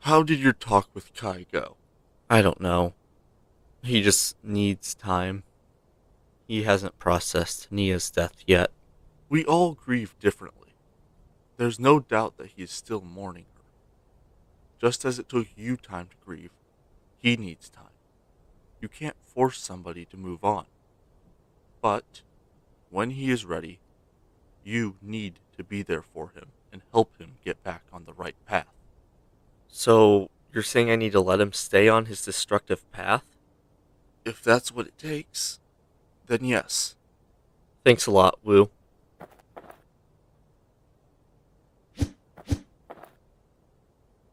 How did your talk with Kai go? I don't know. He just needs time. He hasn't processed Nia's death yet. We all grieve differently. There's no doubt that he is still mourning her. Just as it took you time to grieve, he needs time. You can't force somebody to move on. But when he is ready, you need to be there for him and help him get back on the right path. So, you're saying I need to let him stay on his destructive path? If that's what it takes, then yes. Thanks a lot, Wu.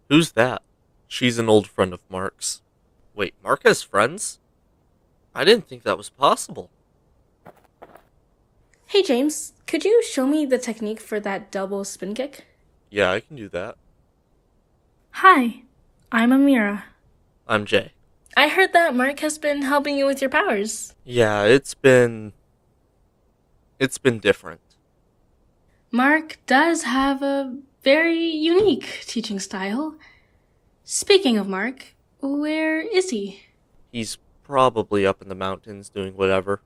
Who's that? She's an old friend of Mark's. Wait, Mark has friends? I didn't think that was possible. Hey James, could you show me the technique for that double spin kick? Yeah, I can do that. Hi, I'm Amira. I'm Jay. I heard that Mark has been helping you with your powers. Yeah, it's been different. Mark does have a very unique teaching style. Speaking of Mark, where is he? He's probably up in the mountains doing whatever.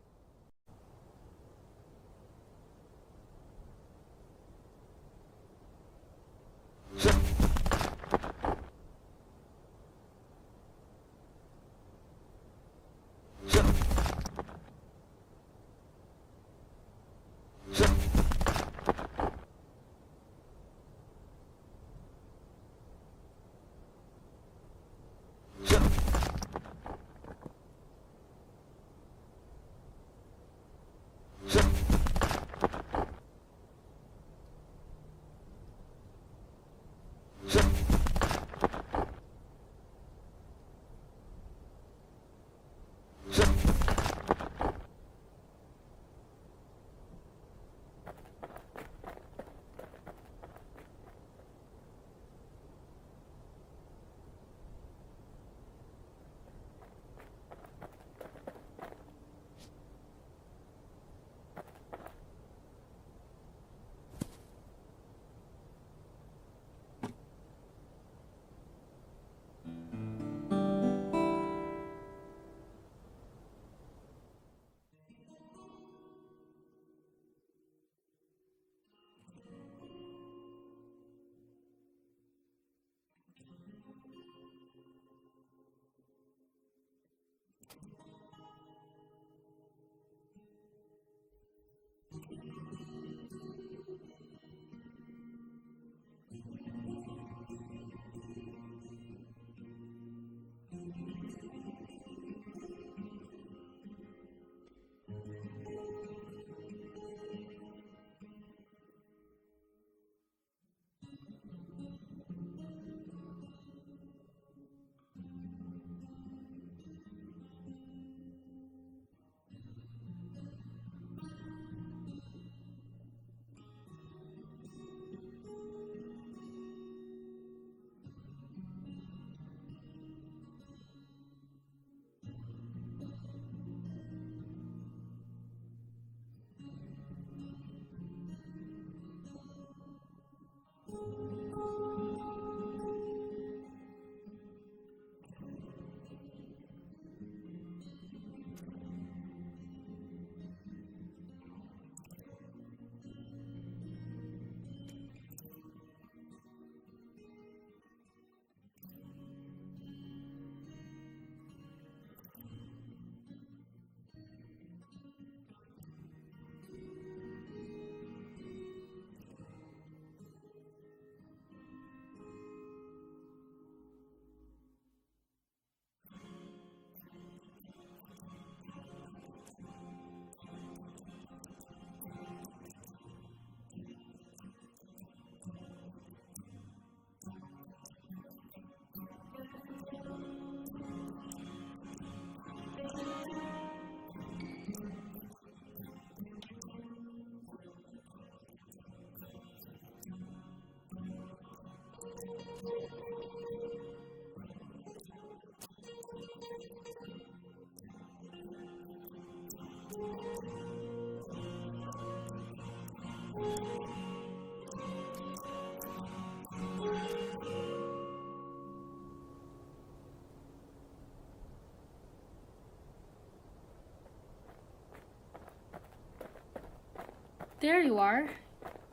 there you are.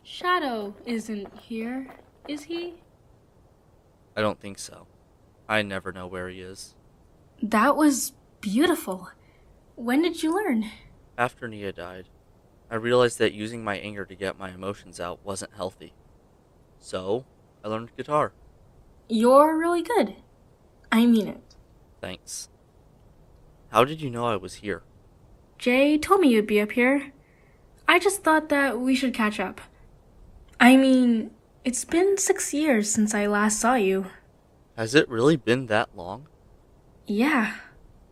Shadow isn't here, is he? I don't think so. I never know where he is. That was beautiful. When did you learn? After Nia died, I realized that using my anger to get my emotions out wasn't healthy. So, I learned guitar. You're really good. I mean it. Thanks. How did you know I was here? Jay told me you'd be up here. I just thought that we should catch up. I mean, it's been 6 years since I last saw you. Has it really been that long? Yeah,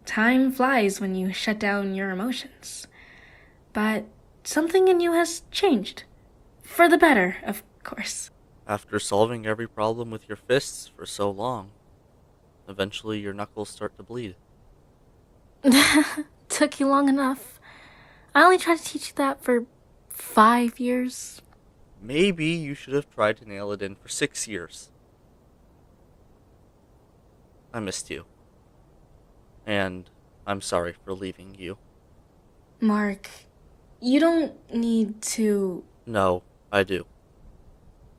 time flies when you shut down your emotions. But something in you has changed. For the better, of course. After solving every problem with your fists for so long, eventually your knuckles start to bleed. Took you long enough. I only tried to teach you that for 5 years. Maybe you should have tried to nail it in for 6 years. I missed you. And I'm sorry for leaving you. Mark, you don't need to... No, I do.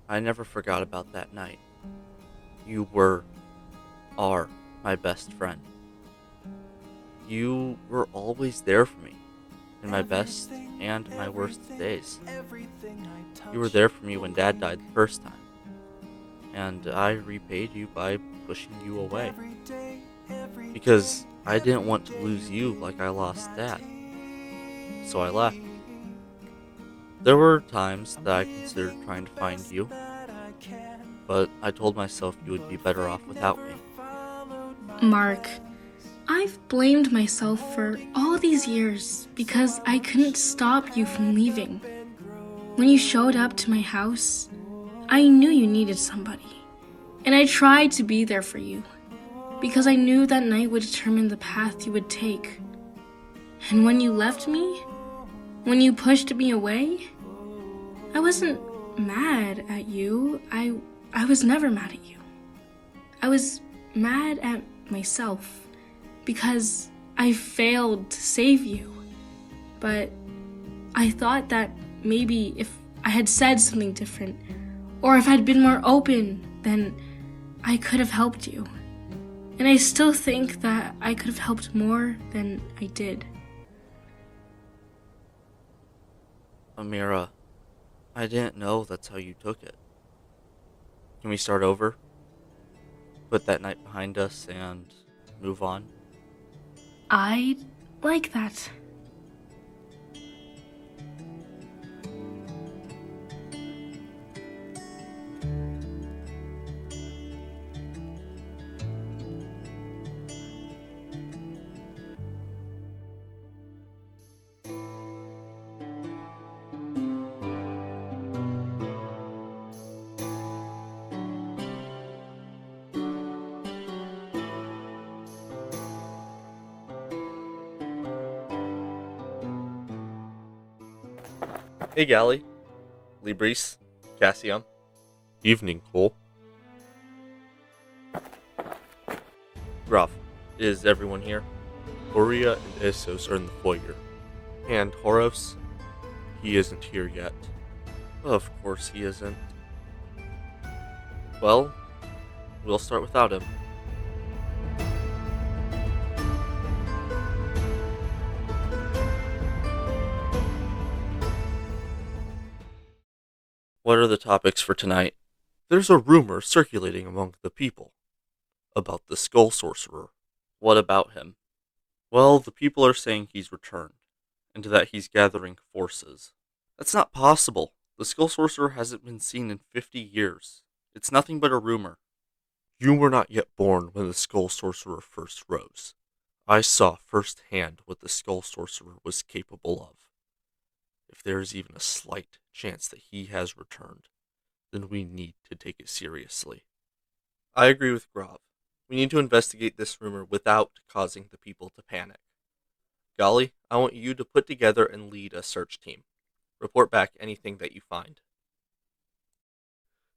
I never forgot about that night. You are my best friend. You were always there for me, in my best and my worst days. You were there for me when Dad died the first time, and I repaid you by pushing you away. Because I didn't want to lose you like I lost Dad. So I left. There were times that I considered trying to find you, but I told myself you would be better off without me. Mark, I've blamed myself for all these years because I couldn't stop you from leaving. When you showed up to my house, I knew you needed somebody. And I tried to be there for you because I knew that night would determine the path you would take. And when you left me, when you pushed me away, I wasn't mad at you. I was never mad at you. I was mad at myself because I failed to save you. But I thought that maybe if I had said something different, or if I'd been more open, then I could have helped you. And I still think that I could have helped more than I did. Amira, I didn't know that's how you took it. Can we start over? Put that night behind us and move on? I'd like that. Hey, Gally. Libris. Cassium. Evening, Cole. Gruff. Is everyone here? Oria and Essos are in the foyer. And Horos? He isn't here yet. Of course he isn't. Well, we'll start without him. What are the topics for tonight? There's a rumor circulating among the people about the Skull Sorcerer. What about him? Well, the people are saying he's returned, and that he's gathering forces. That's not possible. The Skull Sorcerer hasn't been seen in 50 years. It's nothing but a rumor. You were not yet born when the Skull Sorcerer first rose. I saw firsthand what the Skull Sorcerer was capable of. If there is even a slight chance that he has returned, then we need to take it seriously. I agree with Grov. We need to investigate this rumor without causing the people to panic. Golly, I want you to put together and lead a search team. Report back anything that you find.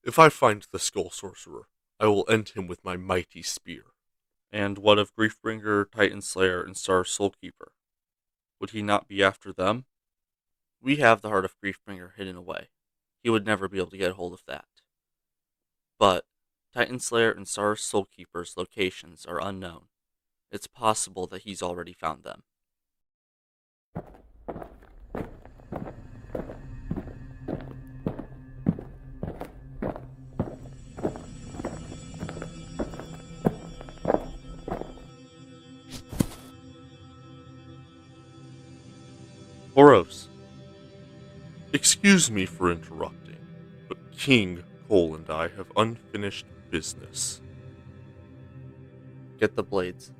If I find the Skull Sorcerer, I will end him with my mighty spear. And what of Griefbringer, Titan Slayer, and Star Soulkeeper? Would he not be after them? We have the Heart of Griefbringer hidden away. He would never be able to get a hold of that. But Titan Slayer and Star Soulkeeper's locations are unknown. It's possible that he's already found them. Boros, excuse me for interrupting, but King Cole and I have unfinished business. Get the blades.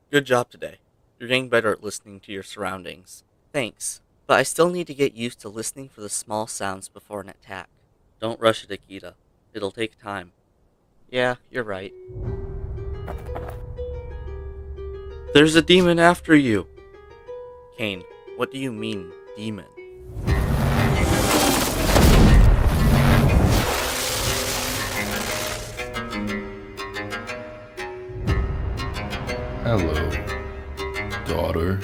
Good job today. You're getting better at listening to your surroundings. Thanks, but I still need to get used to listening for the small sounds before an attack. Don't rush it, Akita. It'll take time. Yeah, you're right. There's a demon after you! Kane, what do you mean, demon? Hello, daughter.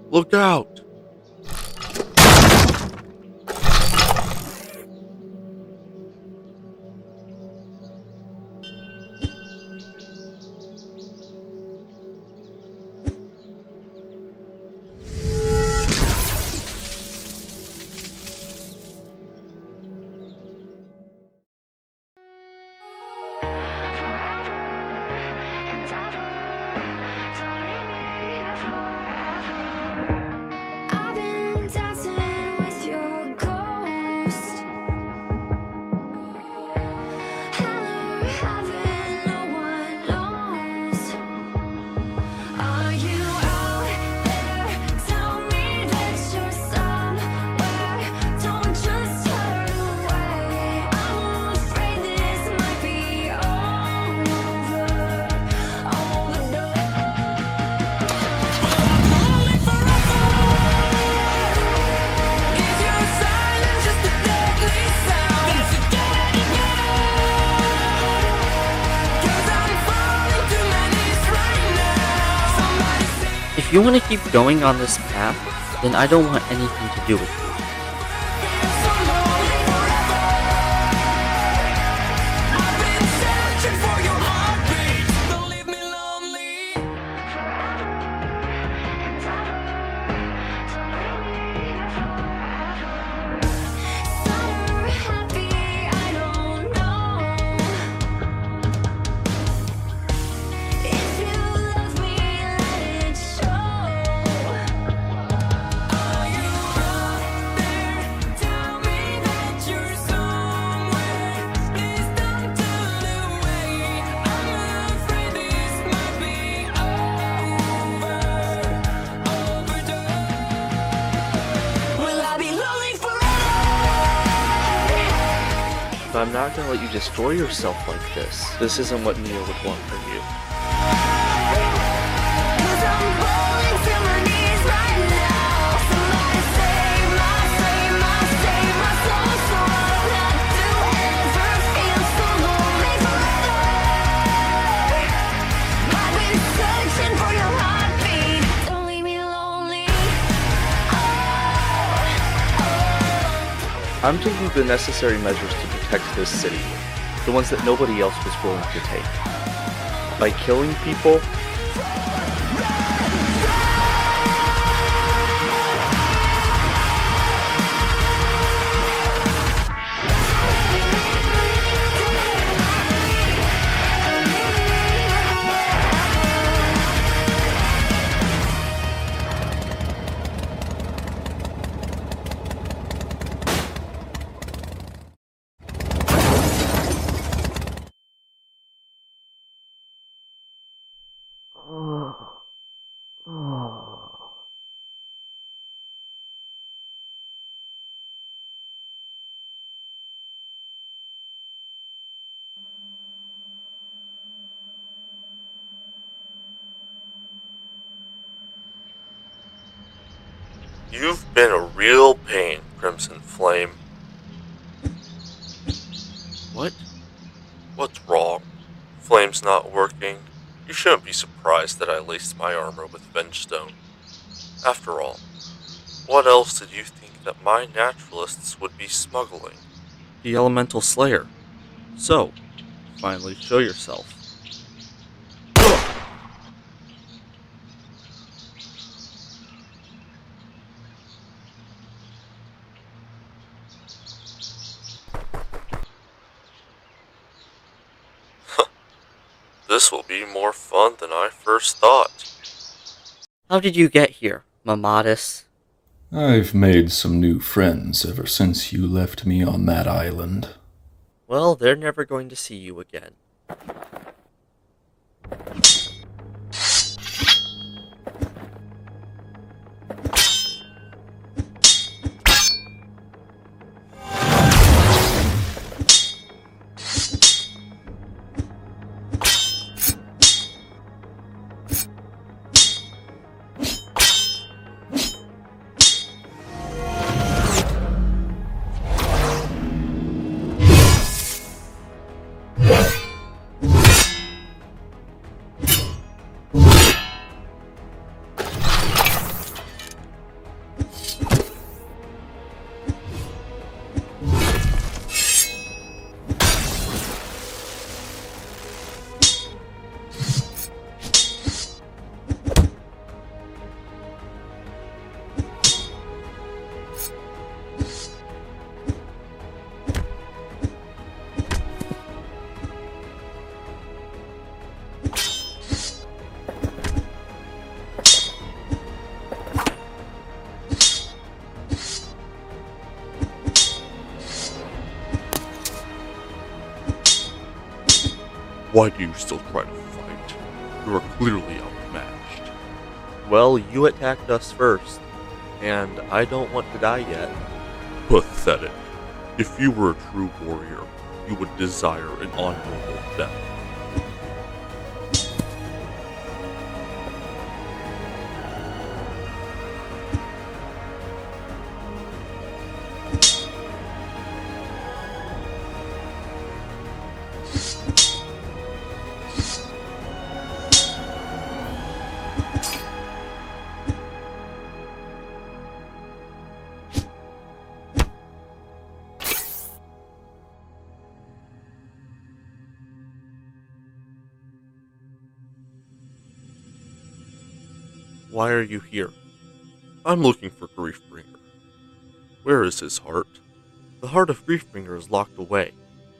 Look out! I've been dancing with your ghost. Hello, heaven, no one knows. Are you out there? Tell me that you're somewhere. Don't just turn away. I'm afraid this might be If you want to keep going on this path, then I don't want anything to do with you. But I'm not gonna let you destroy yourself like this. This isn't what Nia would want from you. I'm taking the necessary measures to protect this city, the ones that nobody else was willing to take. By killing people, You've been a real pain, Crimson Flame. What? What's wrong? Flame's not working. You shouldn't be surprised that I laced my armor with Vengestone. After all, what else did you think that my naturalists would be smuggling? The Elemental Slayer. So, finally show yourself. This will be more fun than I first thought. How did you get here, Mamatis? I've made some new friends ever since you left me on that island. Well, they're never going to see you again. Why do you still try to fight? You are clearly outmatched. Well, you attacked us first, and I don't want to die yet. Pathetic. If you were a true warrior, you would desire an honorable death. Why are you here? I'm looking for Griefbringer. Where is his heart? The heart of Griefbringer is locked away.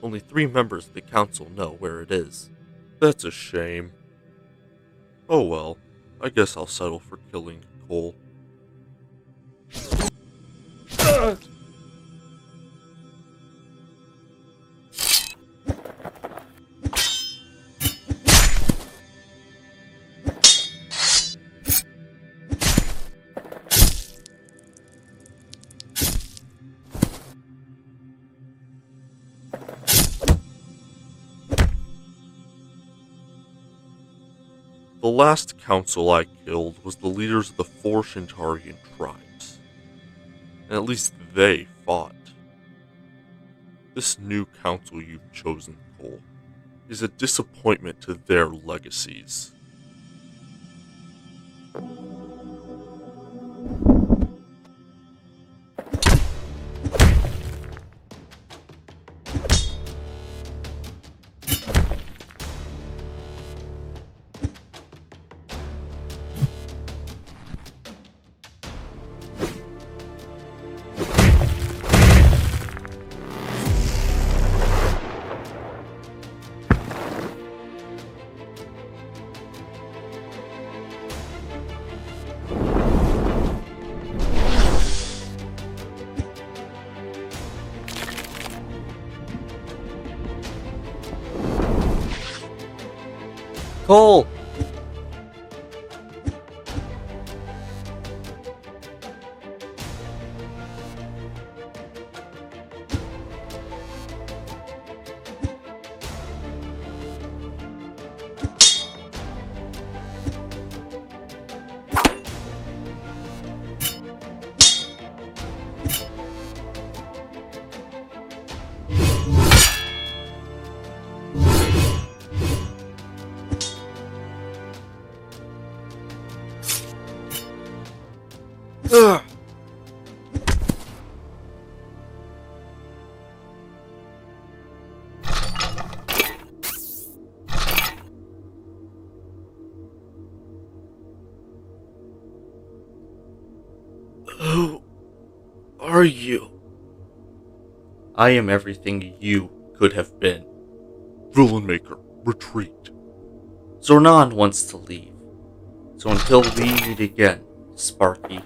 Only 3 members of the council know where it is. That's a shame. Oh well, I guess I'll settle for killing Cole. The last council I killed was the leaders of the 4 Shintarian tribes. And at least they fought. This new council you've chosen, Cole, is a disappointment to their legacies. Cole! Who are you? I am everything you could have been. Villain Maker, retreat. Zornan wants to leave. So until we meet again, Sparky.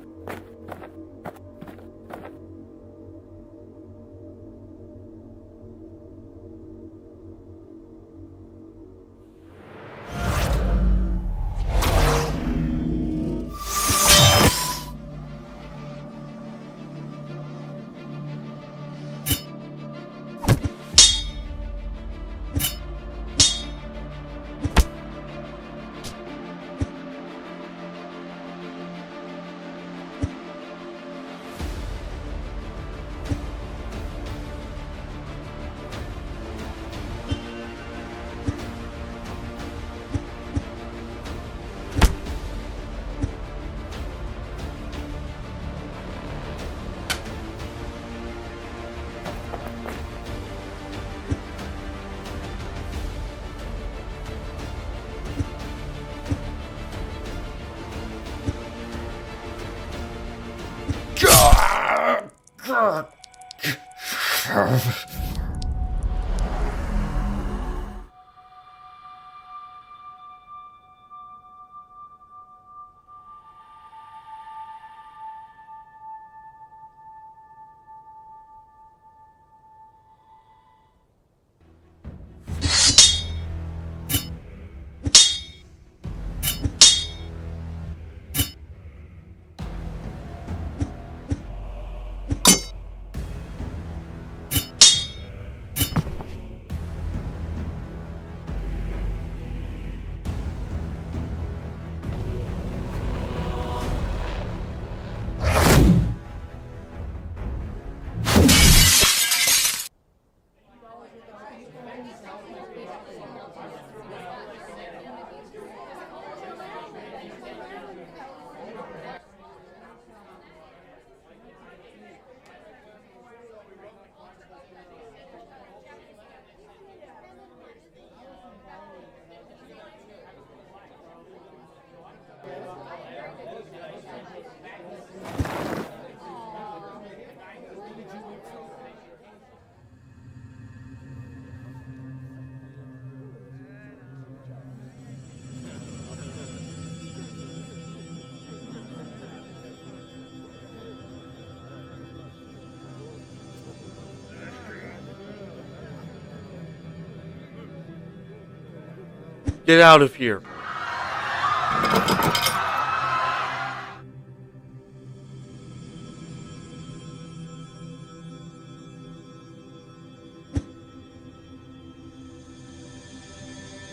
Get out of here.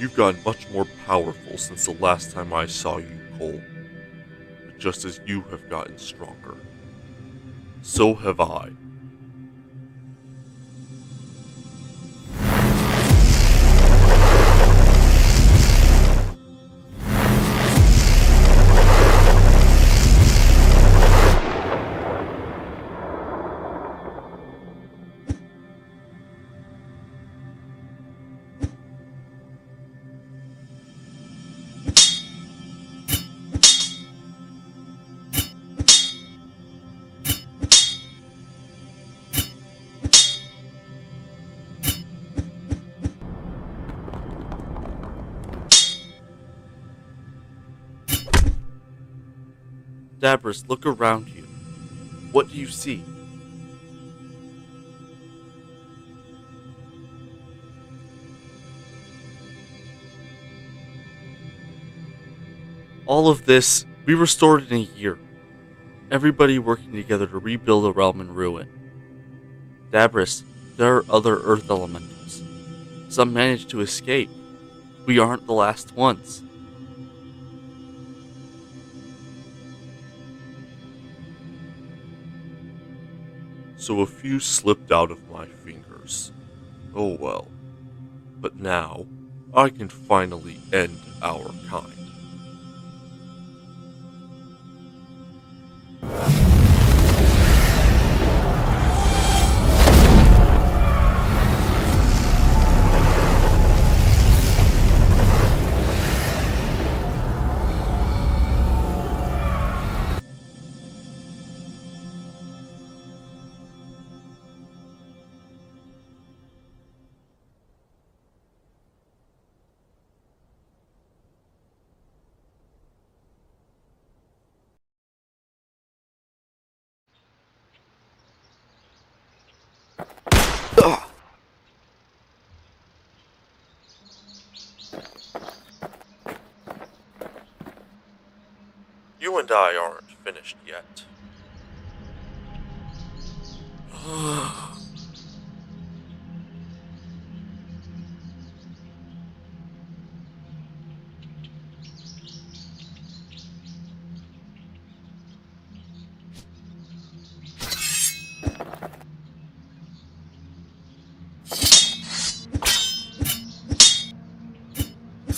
You've gotten much more powerful since the last time I saw you, Cole. But just as you have gotten stronger, so have I. Dabris, look around you. What do you see? All of this, we restored in a year. Everybody working together to rebuild a realm in ruin. Dabris, there are other Earth elementals. Some managed to escape. We aren't the last ones. So a few slipped out of my fingers. Oh well. But now, I can finally end our kind. and I aren't finished yet. Ugh.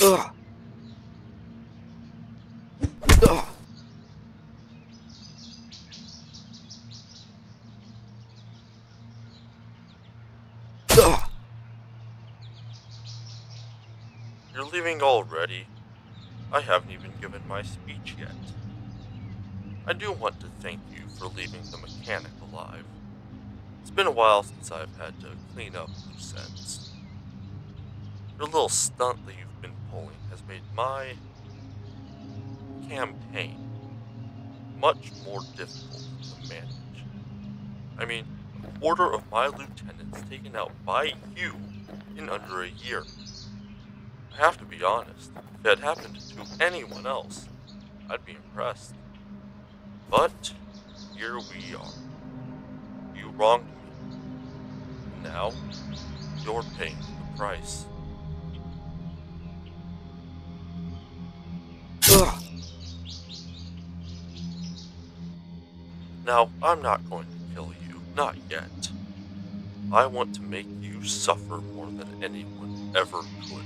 Ugh. Ugh. You're leaving already? I haven't even given my speech yet. I do want to thank you for leaving the mechanic alive. It's been a while since I've had to clean up loose ends. Your little stunt that you've been pulling has made my campaign much more difficult to manage. I mean, a quarter of my lieutenants taken out by you in under a year. I have to be honest, if it had happened to anyone else, I'd be impressed. But here we are. You wronged me. Now, you're paying the price. Ugh. Now, I'm not going to kill you, not yet. I want to make you suffer more than anyone ever could.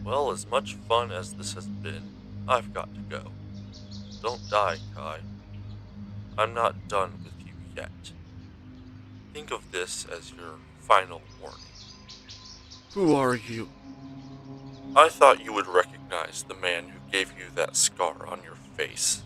Well, as much fun as this has been, I've got to go. Don't die, Kai. I'm not done with you yet. Think of this as your final warning. Who are you? I thought you would recognize the man who gave you that scar on your face.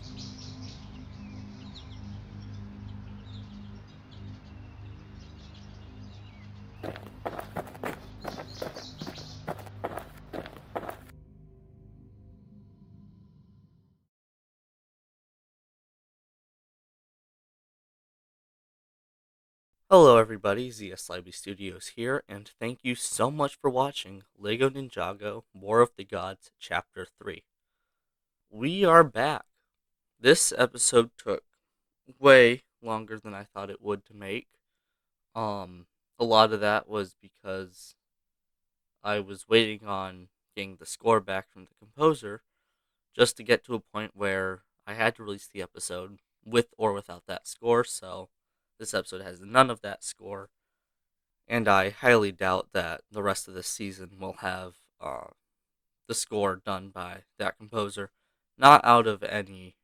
Hello everybody, ZSLiby Studios here, and thank you so much for watching LEGO Ninjago War of the Gods Chapter 3. We are back. This episode took way longer than I thought it would to make. A lot of that was because I was waiting on getting the score back from the composer just to get to a point where I had to release the episode with or without that score, so this episode has none of that score, and I highly doubt that the rest of this season will have the score done by that composer, not out of any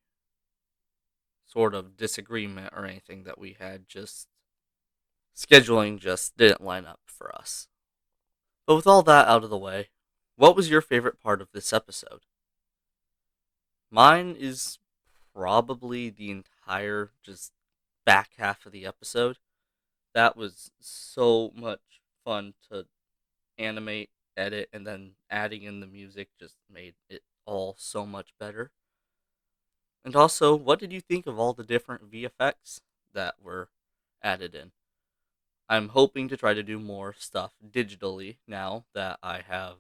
sort of disagreement or anything that we had, just scheduling just didn't line up for us. But with all that out of the way, what was your favorite part of this episode? Mine is probably the entire just back half of the episode. That was so much fun to animate, edit, and then adding in the music just made it all so much better. And also, what did you think of all the different VFX that were added in? I'm hoping to try to do more stuff digitally now that I have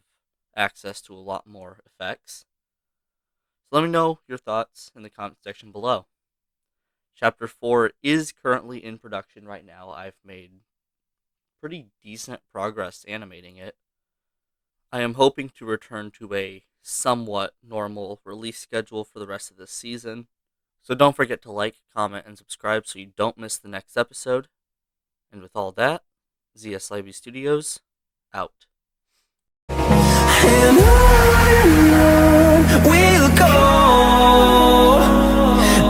access to a lot more effects. So let me know your thoughts in the comment section below. Chapter 4 is currently in production right now. I've made pretty decent progress animating it. I am hoping to return to a somewhat normal release schedule for the rest of this season. So don't forget to like, comment, and subscribe so you don't miss the next episode. And with all that, ZSLiby Studios, out. And on we'll go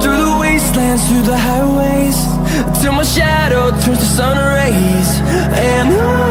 through the wastelands, through the highways, till my shadow turns to sun rays. And on